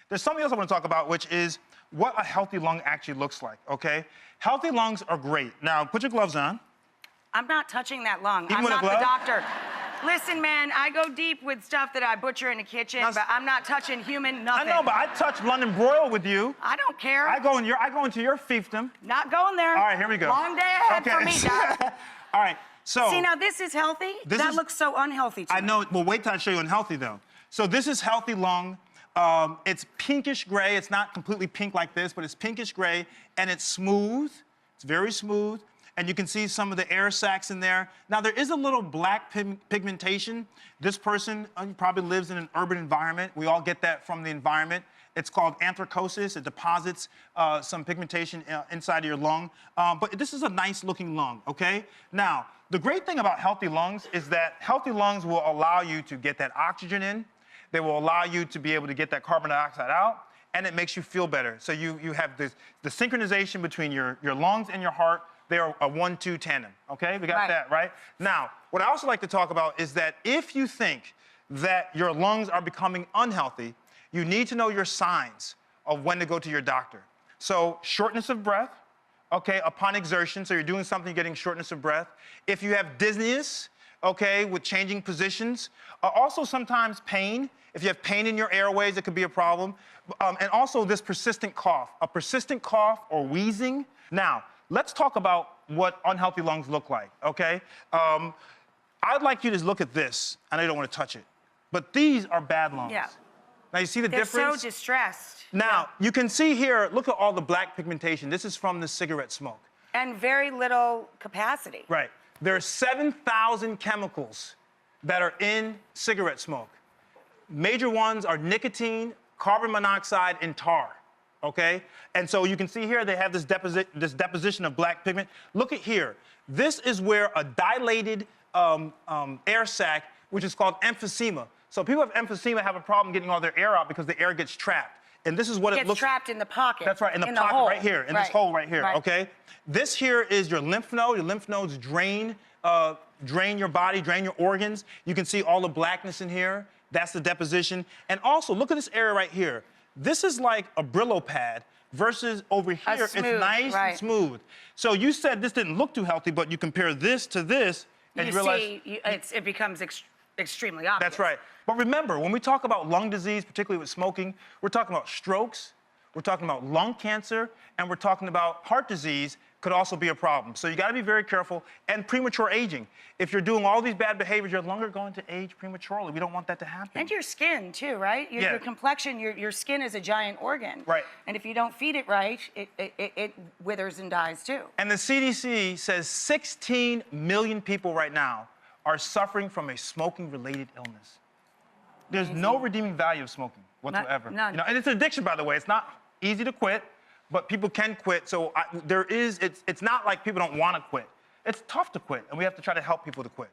there's something else I want to talk about, which is what a healthy lung actually looks like, okay? Healthy lungs are great. Now, put your gloves on. I'm not touching that lung. Even I'm with a not the glove? Doctor. Listen, man, I go deep with stuff that I butcher in the kitchen, but I'm not touching human nothing. I know, but I touch London broil with you. I don't care. I go into your fiefdom. Not going there. All right, here we go. Long day ahead for me, Doc. All right, so. See, now this is healthy? That looks so unhealthy to me. I know, well, wait till I show you unhealthy, though. So this is healthy lung. It's pinkish gray. It's not completely pink like this, but it's pinkish gray, and it's smooth. It's very smooth. And you can see some of the air sacs in there. Now, there is a little black pigmentation. This person probably lives in an urban environment. We all get that from the environment. It's called anthracosis. It deposits some pigmentation inside of your lung. But this is a nice-looking lung, okay? Now, the great thing about healthy lungs is that healthy lungs will allow you to get that oxygen in. They will allow you to be able to get that carbon dioxide out, and it makes you feel better. So you have the synchronization between your lungs and your heart. They are a 1-2 tandem, okay? We got that, right? Now, what I also like to talk about is that if you think that your lungs are becoming unhealthy, you need to know your signs of when to go to your doctor. So shortness of breath, okay, upon exertion, so you're doing something, you're getting shortness of breath. If you have dizziness, okay, with changing positions. Also sometimes pain. If you have pain in your airways, it could be a problem. And also this persistent cough. A persistent cough or wheezing. Now, let's talk about what unhealthy lungs look like, okay? I'd like you to look at this. I know you don't want to touch it, but these are bad lungs. Yeah. Now, you see the difference? They're so distressed. Now, you can see here, look at all the black pigmentation. This is from the cigarette smoke. And very little capacity. Right. There are 7,000 chemicals that are in cigarette smoke. Major ones are nicotine, carbon monoxide, and tar, okay? And so you can see here they have this deposition of black pigment. Look at here. This is where a dilated air sac, which is called emphysema. So people with emphysema have a problem getting all their air out because the air gets trapped. And this is what it looks like. Gets trapped in the pocket. That's right, in the pocket hole. right here, in this hole right here, okay? This here is your lymph node. Your lymph nodes drain your body, drain your organs. You can see all the blackness in here. That's the deposition. And also, look at this area right here. This is like a Brillo pad versus over here, it's nice and smooth. So you said this didn't look too healthy, but you compare this to this, and you realize... it becomes extremely obvious. That's right. But remember, when we talk about lung disease, particularly with smoking, we're talking about strokes, we're talking about lung cancer, and we're talking about heart disease could also be a problem. So you got to be very careful. And premature aging. If you're doing all these bad behaviors, your lungs are going to age prematurely. We don't want that to happen. And your skin, too, right? Your complexion, your skin is a giant organ. Right. And if you don't feed it right, it withers and dies, too. And the CDC says 16 million people right now are suffering from a smoking-related illness. There's no redeeming value of smoking whatsoever. None. You know, and it's an addiction, by the way. It's not easy to quit, but people can quit. So it's not like people don't want to quit. It's tough to quit, and we have to try to help people to quit.